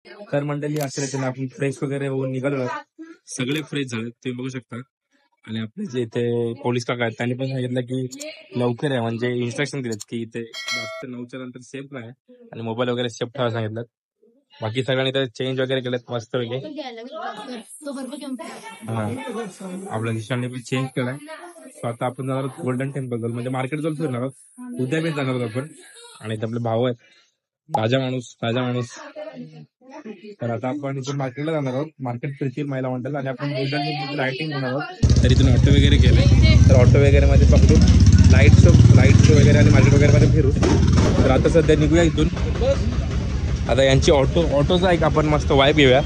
तर मंडळी अशा रीतीने आपण फ्रेश वगैरे होऊन निघालो. सगळे फ्रेश झाले तुम्ही बघू शकता. आणि आपले जे इथे पोलीस काका आहेत त्यांनी पण सांगितलं की लवकर आहे, म्हणजे इन्स्ट्रक्शन दिलेत की इथे जास्त 9च्या नंतर सेफ नाही आणि मोबाईल वगैरे सेफ ठेवायला सांगितलं. बाकी सगळ्यांनी तर चेंज वगैरे केलेत मस्त वगैरे. हा आपल्या दिशाने पण चेंज केलाय. सो आता आपण जाणार आहोत गोल्डन टेम्पल, म्हणजे मार्केट जवळ फिरणार आहोत. उद्या पण जाणार आहोत आपण. आणि इथे आपले भाऊ आहेत, ताजा माणूस. तर आता आपण इथून मार्केटला जाणार आहोत, मार्केट फिरतील महिला मंडळ, आणि आपण गोल्डन टेम्पलची लाइटिंग होणार आहोत. तर इथून ऑटो वगैरे केले, तर ऑटो वगैरे मध्ये पकडू लाईट शो वगैरे आणि मार्केट वगैरे मध्ये फिरू. तर आता सध्या निघूया इथून. आता यांची ऑटोचा एक आपण मस्त वाईब घेऊया.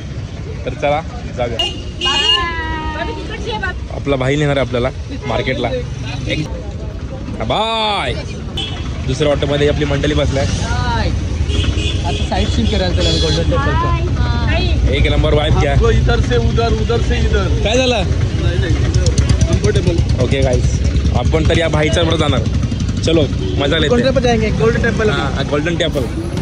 तर चला जाऊया. आपला भाई नेणार आहे आपल्याला मार्केटला. बाय. दुसऱ्या ऑटो मध्ये आपली मंडळी बसलाय. आता साइड सीन करायला त्याला गोल्डन टेम्पलचा. एक नंबर वाईब घ्या. इधर से इधर काय झालं? कम्फर्टेबल. ओके गाइस, आपण तर या भाईच्या बरोबर जाणार. चलो मजा लेते. गोल्डन जाएंगे. Golden temple. हाँ गोल्डन टेम्पल.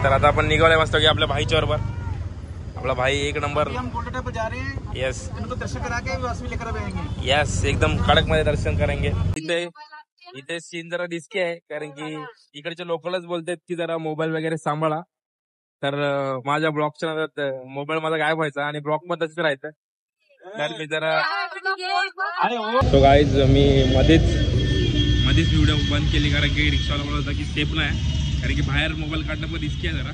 तर आता आपण निघालोय मस्त की आपल्या भाईच्या बरोबर. आपला भाई एक नंबर. हम गोल्डन टेम्पल जा रहे हैं. यस इनको दर्शन करा के वापस लेकर आएंगे. यस, एकदम कडक मध्ये दर्शन करेंगे. इथे सीन जरा रिस्की आहे, कारण की इकडचे लोकलच बोलतात की जरा मोबाईल वगैरे सांभाळा. तर माझ्या ब्लॉगच्या नादात मोबाईल माझा गायब व्हायचा आणि ब्लॉग मध्येच राहायचं. तर मी जरा तो गाईज मी मध्येच व्हिडिओ बंद केली, कारण की रिक्षावाला बोलत होता की सेफ नाही, कारण की बाहेर मोबाईल काढणं पण रिस्की आहे जरा,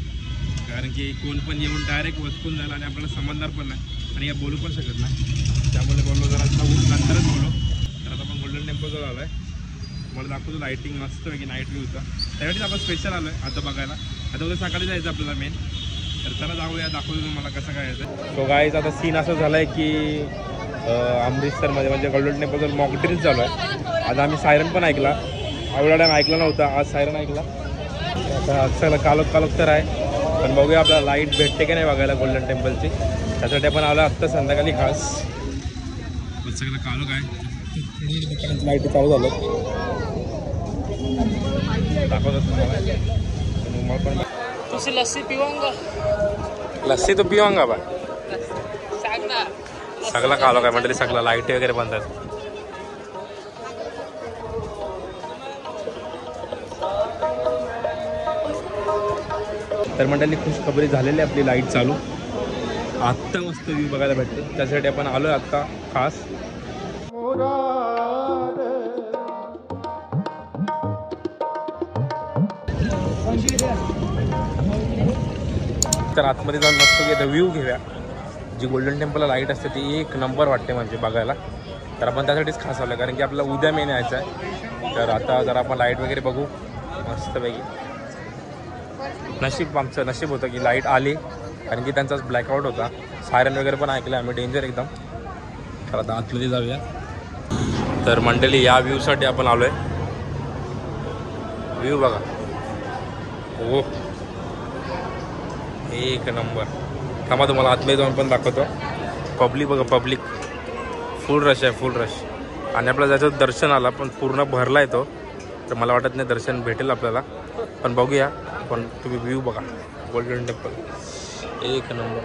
कारण की कोण पण येऊन डायरेक्ट वचकून जायला आणि आपल्याला समजणार पण नाही आणि या बोलू पण शकत नाही. त्यामुळे बोललो जरा नंतरच बोललो. तर आता आपण गोल्डन टेम्पलवर आलो आहे. मला दाखवतो लाईटिंग मस्त आहे की नाईट व्ह्यू होता, त्यासाठी आपण स्पेशल आलो आहे आता बघायला. आता उद्या सकाळी जायचं आपल्याला मेन. तर चला जाऊया, दाखवतो तुम्हाला कसं काय येतं. सो गाईज आता सीन असं झालं आहे की अमृतसरमध्ये म्हणजे गोल्डन टेम्पलवर मॉक ड्रिल चालू आहे. आज आम्ही सायरन पण ऐकला, एवढा टाईम ऐकला नव्हता, आज सायरन ऐकला. आता सगळं कालोख तर आहे, पण बघूया आपल्याला लाईट भेटते की नाही बघायला गोल्डन टेम्पलची. त्यासाठी आपण आलो आत्ता संध्याकाळी खास. सगळं कालोख आहे, लाईट चालू झालं. दाखवतो तुम्हाला. तुझी लस्सी पिवांगा. लस्सी तो पिवांगा बा. सगळा कालोख आहे म्हणजे सगळं लाईट वगैरे बंद आहेत. तर मंडळी खुशखबरी झालेली आपली लाईट चालू. आत्ता मस्त व्ह्यू बघायला भेटते, त्यासाठी आपण आलोय आत्ता खास. तर आतमध्ये जाऊन मस्त व्ह्यू घेऊया. जी गोल्डन टेम्पलला लाईट असते ती एक नंबर वाटते म्हणजे बघायला. तर आपण त्यासाठीच खास आलो, कारण की आपल्याला उद्या मेन यायचं आहे. तर आता जरा आपण लाईट वगैरे बघू मस्तपैकी. आमचं नशीब होतं की लाईट आली, कारण की त्यांचाच ब्लॅकआउट होता. सायरन वगैरे पण ऐकलं आम्ही, डेंजर एकदम. तर आता आतमध्ये जाऊया. तर मंडळी या व्ह्यूसाठी आपण आलो आहे. व्ह्यू बघा, हो एक नंबर. थांबा तुम्हाला आतमध्ये जाऊन पण दाखवतो. पब्लिक बघा, पब्लिक फुल रश आहे, फुल रश. आणि आपल्याला त्याचं दर्शन आला पण पूर्ण भरला येतो, तर मला वाटत नाही दर्शन भेटेल आपल्याला, पण बघूया. पण तुम्ही व्ह्यू बघा, गोल्डन टेम्पल एक नंबर.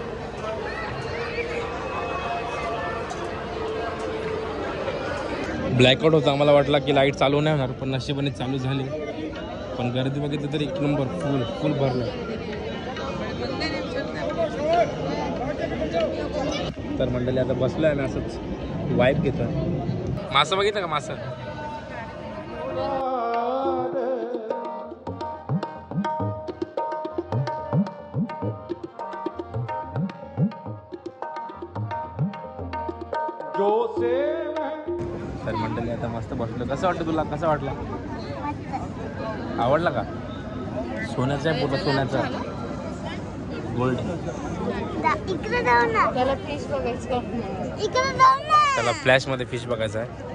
ब्लॅकआउट होता, आम्हाला वाटला की लाईट चालू नाही होणार, पण नशिबाने चालू झाली. पण गर्दी बघितली तर एक नंबर फुल भरलं. तर मंडळी आता बसलो आहे ना असंच वाईब घेतो. मासं बघितलं का मासं? तर मंडळी आता मस्त बसलो. कसं वाटतं तुला, कसं वाटलं? आवडला का? सोन्याचा आहे पूर्ण, सोन्याचा. गोल्ड. इकडे जाऊ ना. त्याला फिश बघायचं. इकडे जाऊ ना. त्याला फ्लॅश मध्ये फिश बघायचा आहे.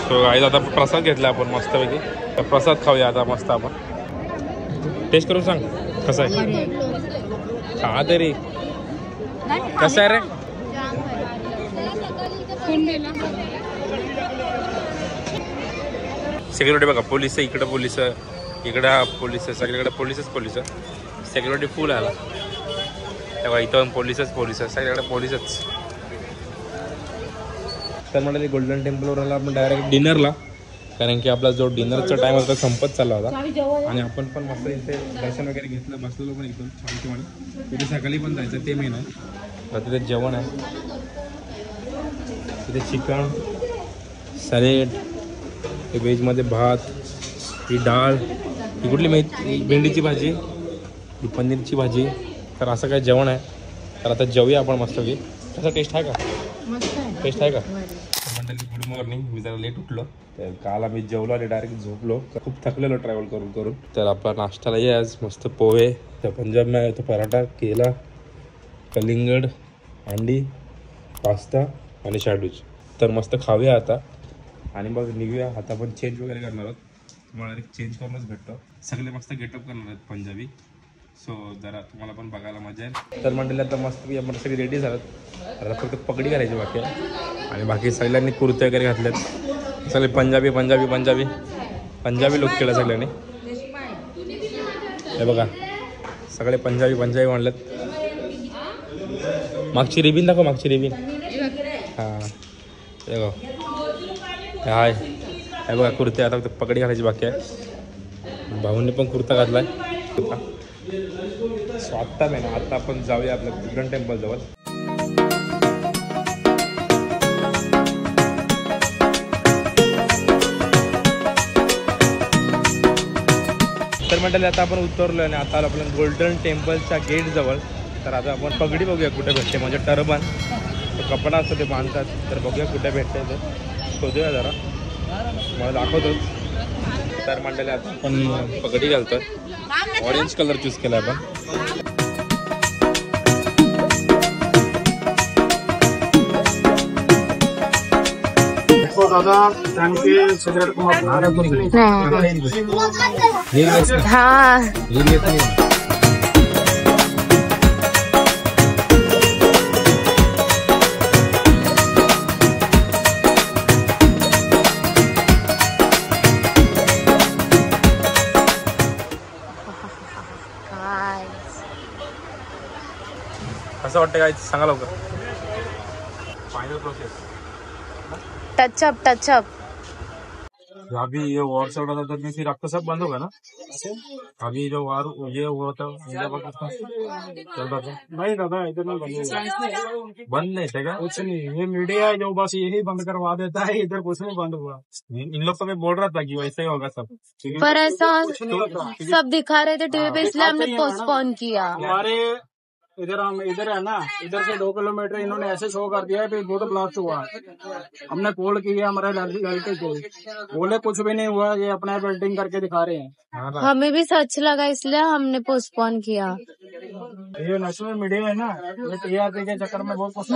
तो गाईज आता प्रसाद घेतला आपण मस्तपैकी. तर प्रसाद खाऊया आता मस्त आपण. टेस्ट करून सांग कसा आहे. खा तरी कसा आहे रे. सिक्युरिटी बघा. पोलिस इकडं, पोलिस इकडं, पोलिस सगळीकडे पोलिसच. सिक्युरिटी फुल आला तेव्हा. इथं पोलिसच सगळीकडे पोलिसच. तर म्हणाले गोल्डन टेम्पलवर आला आपण डायरेक्ट डिनरला, कारण की आपला जो डिनरचा टाइम होता संपत चालला होता. आणि आपण पण मस्त इथे दर्शन वगैरे घेतलं, बसलेलो पण एकदम शांतपणे. तिथे सकाळी पण जायचं ते मेन आहे. तर तिथे जेवण आहे, तिथे चिकन, सॅलेड, हे व्हेजमध्ये भात, ही डाळ, ही कुठली माहिती, भेंडीची भाजी, ही पनीरची भाजी. तर असं काय जेवण आहे. तर आता जेवूया आपण मस्तपैकी. कसं टेस्ट आहे का. टेस्ट आहे का. मंडळी गुड मॉर्निंग. मी जरा लेट उठलो, तर काल आम्ही जेवलो आणि डायरेक्ट झोपलो. खूप थकलेलो ट्रॅव्हल करून. तर आपला नाश्त्याला ये आज मस्त पोहे, तर पंजाब में तो पराठा, केला, कलिंगड, अंडी, पास्ता आणि शॅडविच. तर मस्त खाऊया आता आणि मग निघूया. आता आपण चेंज वगैरे करणार आहोत. तुम्हाला डायरेक्ट चेंज करूनच भेटतो. सगळे मस्त गेटअप करणार आहेत पंजाबी. सो जरा तुम्हाला पण बघायला मजा येईल. तर मंडळी आता मस्त आपण सगळे रेडी झालं. आता फक्त पगडी घालायची बाकी आहे. आणि बाकी सगळ्यांनी कुर्ते वगैरे घातलेत. सगळे पंजाबी लुक केलं सगळ्यांनी. हे बघा सगळे पंजाबी म्हणलेत. मागची रिबीन दाखव, मागची रिबीन. हां हे बघा. हाय हे बघा कुर्ते. आता फक्त पगडी घालायची बाकी आहे. भाऊंनी पण कुर्ता घातला आहे. सो आत्ता नाही ना, आता आपण जाऊया आपल्या गोल्डन टेम्पल जवळ. तर म्हटलं आता आपण उतरलो आणि आता आलो आपल्या गोल्डन टेम्पलच्या गेट जवळ. तर आता आपण पगडी बघूया कुठे भेटते, म्हणजे टर्बन तो कपडा असतो ते बांधतात. तर बघूया कुठे भेटते ते शोधूया जरा, मला दाखवतोच. तर मंडळी आता आपण पगडी घालतोय. ऑरेंज कलर चूज केला आपण. कसं वाटतं काय सांगा लवकर. Final process touch-up. अभी ये वॉर चल रहा था तब में फिर आपका सब बंद होगा ना. अभी जो वार ये हुआ था इंडिया पाकिस्तान चल रहा था. नहीं दादा इधर नहीं बंद नहीं थे क्या. कुछ नहीं, ये मीडिया है जो बस यही बंद करवा देता है. इधर कुछ नहीं बंद हुआ. इन लोग को मैं बोल रहा था कि वैसे ही होगा सब, पर ऐसा सब दिखा रहे थे टीवी पे, इसलिए हमने पोस्टपोन किया. हमारे इधर है ना, इधर से 2 किलोमीटर इन्होंने ऐसे शो कर दिया है कि बहुत ब्लास्ट हुआ. हमने कॉल किया हमारे लड़के को, बोले कुछ भी नहीं हुआ, ये अपना बिल्डिंग करके दिखा रहे हैं. हमें भी सच लगा इसलिए हमने पोस्टपोन किया. ये नेशनल मीडिया है ना, ये टीआरपी के चक्कर में बहुत कुछ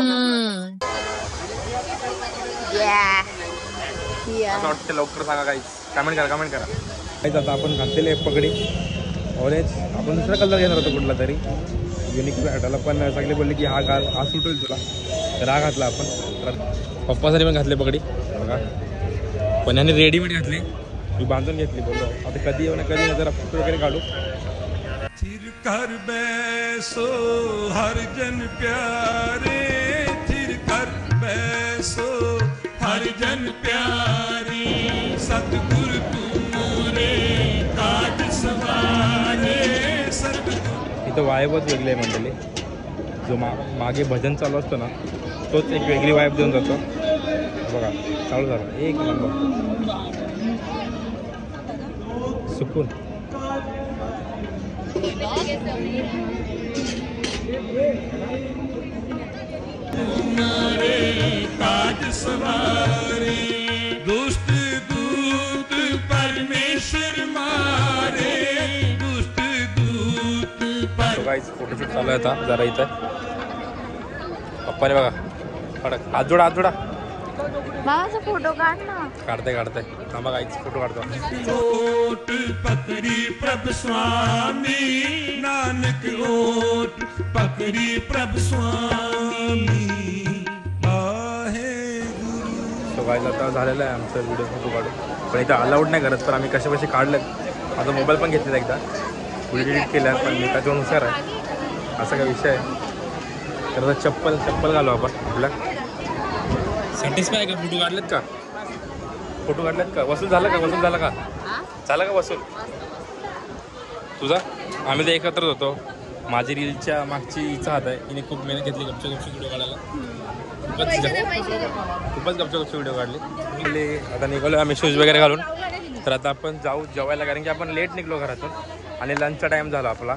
लवकर सांगा काही. कमेंट करा. आता आपण घातलेली आहे पगडी ऑरेंज. आपण दुसरा कलर घेणार होतो कुठला तरी युनिक भेटायला, पण सगळे बोलले की हा घाल, हा सूट होईल तुला. तर हा घातला आपण. तर पप्पासाठी पण घातले पगडी बघा, पण याने रेडीमेड घातली, मी बांधून घेतली. बोललो आता कधी येऊ ना कधी जरा फोटो वगैरे काढू. थिर कर बैसो हर जन प्यारे, थिर कर सो हर जन प्यारे सतगुरु तुमरे काज सवारे सतगुरु। इथं वायबच वेगळी आहे मंडळी. जो मागे भजन चालू असतो ना तोच एक वेगळी वाईब देऊन जातो. बघा चालू झाला एक नंबर सुकून. काज सवारे दुष्ट दूत परमेश्वर मारे दुष्ट दूत पर। गाईच फोटोशूट चालू आहे आता जरा इथं. पप्पाने बघा कडक हात जोडा हात जोडा. बाबाचा फोटो काढ ना. काढते थांबा गाईच फोटो काढतो. ओट पकड़ी प्रभु स्वामी नानक ओट पकड़ी प्रभु स्वामी आहे गुरु। सो गाईज आता झालेलं आहे आमचं व्हिडिओ फोटो काढून. पण इथं अलाउड नाही करत. पण आम्ही कसे काढले. माझा मोबाईल पण घेतलेला एकदा व्हिडिओ एडिट केला. पण मी त्याच्यावर हुशार आहे असा काय विषय आहे. तर आता चप्पल घालू आपण आपल्या. सॅटिस्फाय का फोटो काढलेत का वसूल झालं का झालं का वसूल तुझा. आम्ही तर एकत्रच होतो. माझी रीलच्या मागची इच्छा हात आहे. हिने खूप मेहनत घेतली गपचूप व्हिडिओ काढायला. खूपच गपचूप व्हिडिओ काढले. आता निघालो आम्ही शूज वगैरे घालून. तर आता आपण जाऊ जेवायला कारण की आपण लेट निघलो घरातून आणि लंचचा टाईम झाला आपला.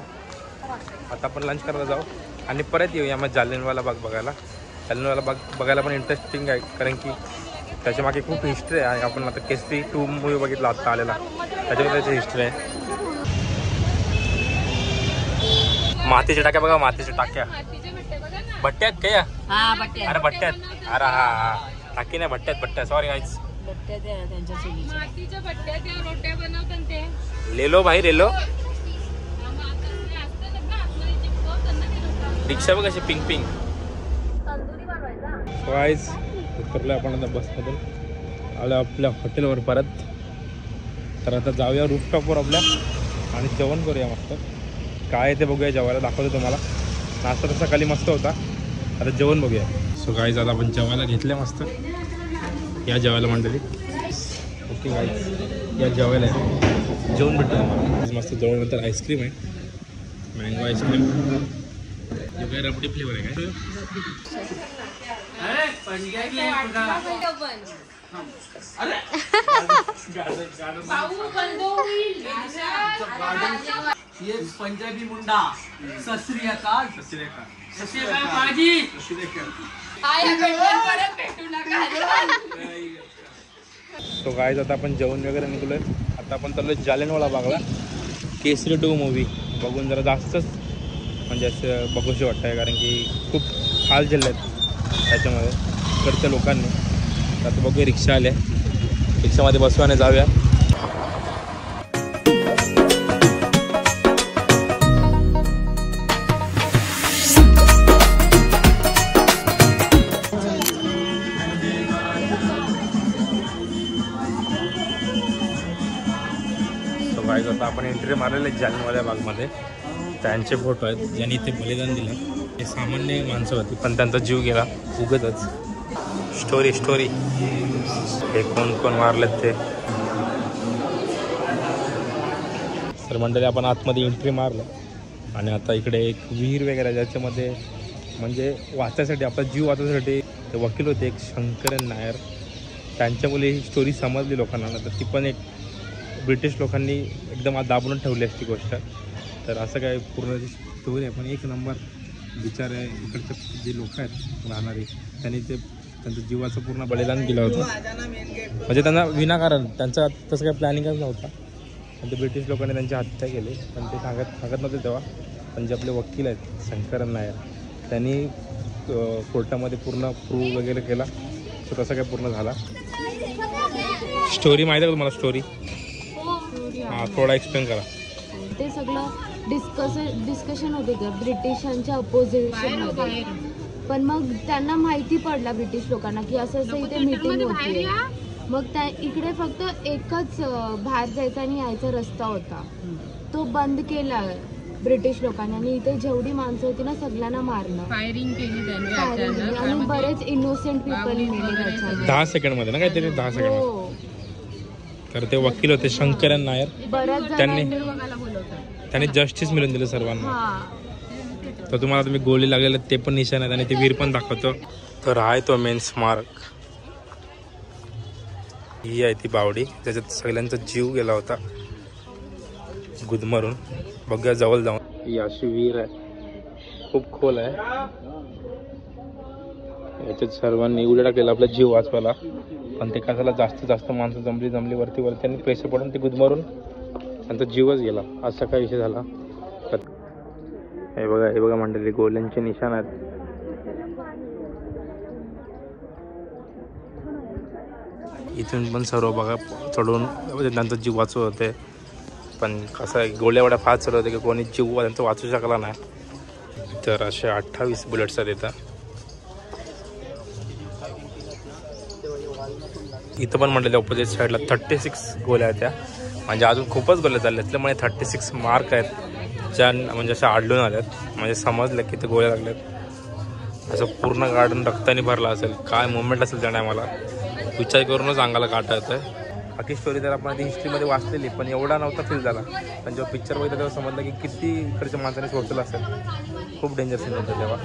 आता आपण लंच करायला जाऊ आणि परत येऊया मग जालियनवाला बाग बघायला. जालियनवाला बाग बघायला पण इंटरेस्टिंग आहे कारण की त्याच्या मागे खूप हिस्ट्री आहे. आपण आता केसरी 2 मूवी बघितला आत्ता आलेला त्याच्यामध्ये त्याची हिस्ट्री आहे. मातीच्या टाक्या बघा मातीच्या टाक्या भट्ट्यात काय अरे भट्ट्यात अरे हा टाकी नाही भट्ट्यात सॉरी गाईज लेलो भाई लेलो. रिक्षा बघ कशी पिंक गाईज. उतरलो आपण आता बसमधून आलो आपल्या हॉटेलवर परत. तर आता जाऊया रूफटॉपवर आपल्या आणि जेवण करूया मस्त. काय ते बघूया जेवायला दाखवतो तुम्हाला. नाश्ता तर सकाळी मस्त होता. आता जेवण बघूया. सो गाईज आता आपण जेवायला घेतले मस्त. या जेवायला मंडळी. ओके गाईज या जेवायला जेवण भेटतो तुम्हाला मस्त. जवळनंतर आईस्क्रीम आहे मँगो आईस्क्रीम. जो काय रबडी फ्लेवर आहे काय ये पंजाबी मुंडा सत श्री अकाल बाजी. सो गाईज आता आपण जेवण वगैरे निघलोय. आता आपण चाललोय जालियनवाला बागला. केसरी 2 मूवी बघून जरा जास्तच म्हणजे असं बघूशी वाटतंय कारण की खूप हाल झेलले आहेत त्याच्यामध्ये इकडच्या लोकांनी. आता बघूया रिक्षा आल्या. रिक्षामध्ये बसू आणि जाऊया. गाईज आता आपण एंट्री मारलेले जालियनवाला बागमध्ये. त्यांचे फोटो आहेत ज्यांनी इथे बलिदान दिलं. हे सामान्य माणसं होती पण त्यांचा जीव गेला उगतच. स्टोरी हे कोण मारलेत ते. तर मंडळी आपण आतमध्ये एंट्री मारलं आणि आता इकडे एक विहीर वगैरे ज्याच्यामध्ये म्हणजे वाचायसाठी आपला जीव वाचण्यासाठी ते वकील होते एक शंकरन नायर. त्यांच्यामुळे ही स्टोरी समजली लोकांना. तर ती पण एक ब्रिटिश लोकांनी एकदम दाबून ठेवली असती गोष्ट. तर असं काय पूर्ण जी स्टोरी आहे पण एक नंबर. बिचारे इकडचे जे लोक आहेत राहणारे त्यांनी ते त्यांचं जीवाचं पूर्ण बलिदान केलं होतं. म्हणजे त्यांना विनाकारण त्यांचा तसं काही प्लॅनिंगच नव्हता. आणि ते ब्रिटिश लोकांनी त्यांची हत्या केली. पण ते सांगत नव्हते तेव्हा. पण जे आपले वकील आहेत शंकरन नायर त्यांनी कोर्टामध्ये पूर्ण प्रूव्ह वगैरे केला. सो तसं काय पूर्ण झाला. स्टोरी माहिती आहे का तुम्हाला स्टोरी. हां थोडा एक्सप्लेन करा. ते सगळं डिस्कशन होत होतं ब्रिटिशांच्या अपोजिशनमध्ये. पण मग त्यांना माहिती पडला ब्रिटिश लोकांना की असं इथे मीटिंग होती. मग त्या इकडे फक्त एकच बाहेर जायचा आणि यायचा रस्ता होता. तो बंद केला ब्रिटिश लोकांनी, आणि इथे जेवढी माणसं होती ना सगळ्यांना मारलं, फायरिंग केली त्यांनी Firing केली. आणि बरेच इनोसेंट पीपल मेले त्याच्यामध्ये. 10 सेकंड मध्ये ना काहीतरी 10 सेकंड. हो, तर ते वकील होते शंकरन नायर, बऱ्याच त्यांनी जणांनी त्यांनी जस्टिस मिळवून दिलं सर्वांना. हा तर तुम्हाला तुम्ही गोळी लागलेले ते पण निशाण आहेत आणि ते वीर पण दाखवतो. तर आहे तो मेन स्मारक, ही आहे ती बावडी ज्याच्यात सगळ्यांचा जीव गेला होता गुदमरून. बघूया जवळ जाऊन. ही अशी विहीर आहे, खूप खोल आहे. याच्यात सर्वांनी उड्या टाकलेला आपला जीव वाचवायला, पण ते कशाला जास्तीत जास्त माणसं जमली वरती आणि पैसे पडून ते गुदमरून त्यांचा जीवच गेला. असा काय विषय झाला. हे बघा मंडळी, गोल्यांचे निशाण आहेत. इथून पण सर्व बघा चढून त्यांचा जीव वाचवत होते, पण कसं आहे गोळ्या एवढ्या फास्ट चालू होते की कोणी जीव त्यांचा वाचू शकला नाही. तर असे 28 बुलेट्स आहेत इथं. इथं पण म्हटलेलं ऑपोजिट साईडला 36 गोळ्या आहेत त्या, म्हणजे अजून खूपच गोळ्या चालल्या त्यामुळे 36 मार्क आहेत ज्या म्हणजे अशा आढळून आल्यात. म्हणजे समजलं की ते गोळ्या लागल्यात. असं पूर्ण गार्डन रक्ताने भरला असेल, काय मुवमेंट असेल त्या टायमाला विचार करूनच अंगाला काटा येतोय. बाकी स्टोरी तर आपण आधी हिस्ट्रीमध्ये वाचलेली, पण एवढा नव्हता फील झाला. पण जेव्हा पिक्चर बघितलं तेव्हा समजलं की किती इकडच्या माणसाने सोडलेलं असेल. खूप डेंजर सीन होतं तेव्हा.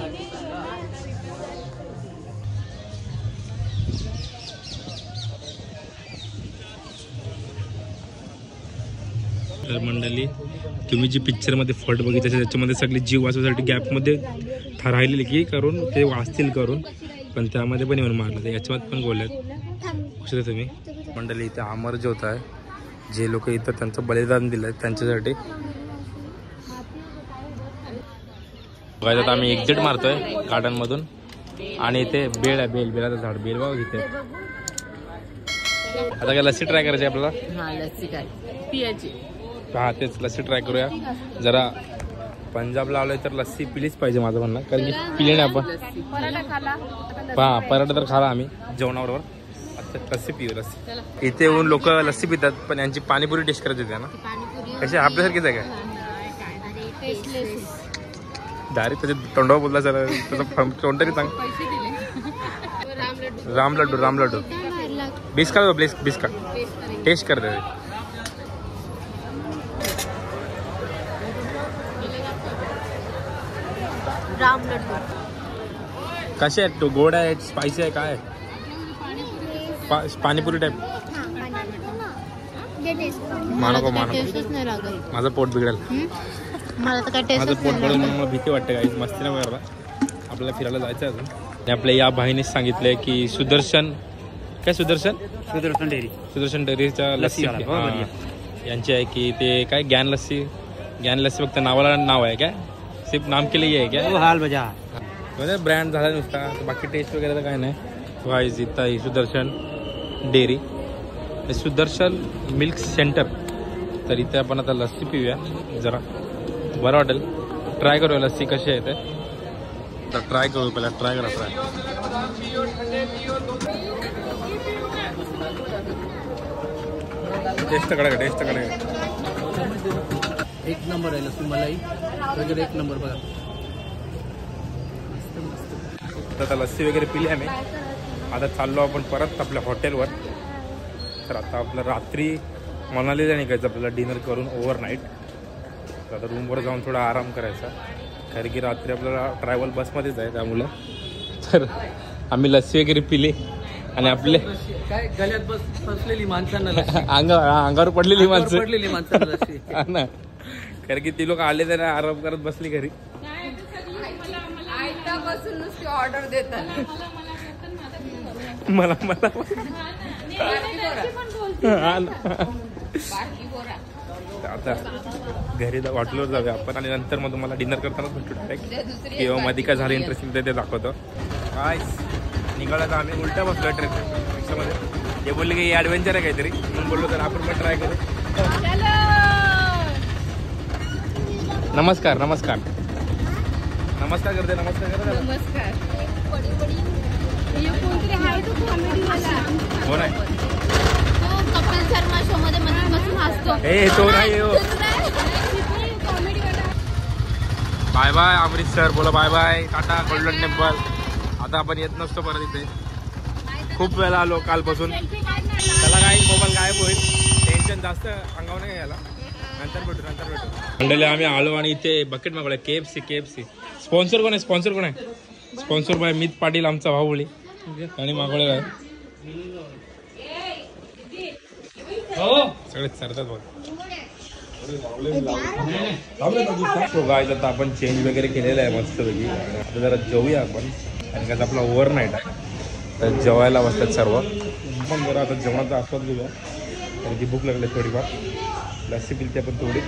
तर मंडळी, तुम्ही जी पिक्चरमध्ये फट बघितली त्याच्यामध्ये सगळे जीव वाचवण्यासाठी गॅपमध्ये राहिलेली की करून ते वाचतील करून, पण त्यामध्ये पण येऊन मारलं. ते याच्यामध्ये पण बोलल्यात तुम्ही मंडळी. इथे अमर ज्योत आहे, जे लोक इथं त्यांचं बलिदान दिलं त्यांच्यासाठी. बघायचं तर आम्ही एक्झिट मारतोय गार्डनमधून, आणि इथे बेल आहे, बेलाचं झाड, बेल बघा इथे. आता काय लस्सी ट्राय करायची आपल्याला? हा, लस्सी काय पियाची. हा तेच, लस्सी ट्राय करूया जरा. पंजाबला आलोय तर लस्सी पिलीच पाहिजे माझं म्हणणं, कारण की पिली नाही आपण. हा, पराठा तर खाला आम्ही जेवणाबरोबर. आता लस्सी पिऊ. लस्सी इथे येऊन लोक लस्सी पितात, पण यांची पाणीपुरी टेस्ट करत येते ना. कशी आपल्यासारखीच आहे काय? डायरेक्ट त्याच्या तोंडावर बोलला सर, त्याचं तोंड तरी सांग. राम लड्डू 20 का 20 का टेस्ट कर दे. राम लड्डू कसे आहेत? तो गोड आहे, स्पायसी आहे, काय पाणीपुरी टाईप? मानको नाही लागत, माझं पोट बिघडेल. मला तर काय माझं पोट बिघडेल म्हणून मला भीती वाटते. काही मस्ती नाही वगैरे. आपल्याला फिरायला जायचं अजून. आणि आपल्या या भाईनेच सांगितलंय की सुदर्शन डेअरीच्या लस्सी यांची आहे की ते काय ज्ञान लस्सी फक्त नावाला नाव आहे काय, सिर्फ नाम के लिए आहे क्या? हाल बजा म्हणजे ब्रँड झाला नुसता, बाकी टेस्ट वगैरे तर काय नाही. वाईज इथं आहे Sudarshan dairy, Sudarshan milk centre. तर इथे आपण आता लस्सी पिऊया, जरा बरं वाटेल. ट्राय करूया लस्सी कशी आहे ते. तर ट्राय करू पहिला. ट्राय करा. टेस्ट कडे एक नंबर आहे लस्सी, मलाई वगैरे एक नंबर. बघा आता लस्सी वगैरे पिली आम्ही. आता चाललो आपण परत आपल्या हॉटेलवर. तर आता आपलं रात्री मनालीला निघायचं आपल्याला डिनर करून ओव्हरनाईट. तर आता रूमवर जाऊन थोडा आराम करायचा, कारण की रात्री आपल्याला ट्रॅव्हल बसमध्येच आहे त्यामुळे. तर आम्ही लस्सी वगैरे पिली आणि आपले काय गळ्यात बसलेली माणसांना अंगावर पडलेली माणसांना लस्सी. ना, कारण की ती लोक आले तर आराम करत बसली घरी. ऑर्डर देतात मला आता घरी हॉटेलवर जाऊया आपण, आणि नंतर मग तुम्हाला डिनर करतानाच भेटू डायरेक्ट, किंवा मध्ये काय झालं इंटरेस्टिंग ते दाखवतो. काय निघाला तर आम्ही उलट्या बसलो ट्रेनमध्ये. ते बोलले की हे ॲडव्हेंचर आहे काहीतरी, म्हणून बोललो तर आपण पण ट्राय करू. नमस्कार करते. नमस्कार. कोण आहे? कपिल शर्मा शो मध्ये मधून बसून हसतो. ए तो नाही हो. बाय बाय अमृतसर, बोला bye bye, tata Golden Temple. आता आपण येत नसतो परत इथे, खूप वेळा आलो कालपासून. त्याला काही मोबाईल गायब होईल, टेन्शन जास्त अंगावर नाही घ्यायला. नंतर भेटू. मंडळी आम्ही आलो आणि इथे बकेट मागवलं KFC. स्पॉन्सर कोण आहे? स्पॉन्सर बाय मित पाटील, आमचा भाऊली, आणि मागवलेला आहे. सगळे सरतात बघ. सो गाईज आता आपण चेंज वगैरे केलेलं आहे मस्तपैकी. आता जरा जेवूया आपण, आणि कसं आपला ओव्हर नाईट आहे तर जेवायला बसतात सर्व. आपण जरा आता जेवणाचा आस्वाद घेऊया, कारण की भूक लागली थोडीफार. लस्सी पिलते आपण थोडीच.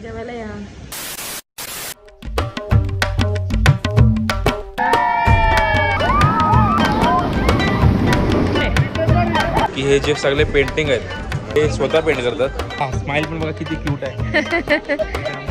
जेवायला या. की हे जे सगळे पेंटिंग आहेत ते स्वतः पेंट करतात. स्माइल पण बघा किती क्यूट आहे.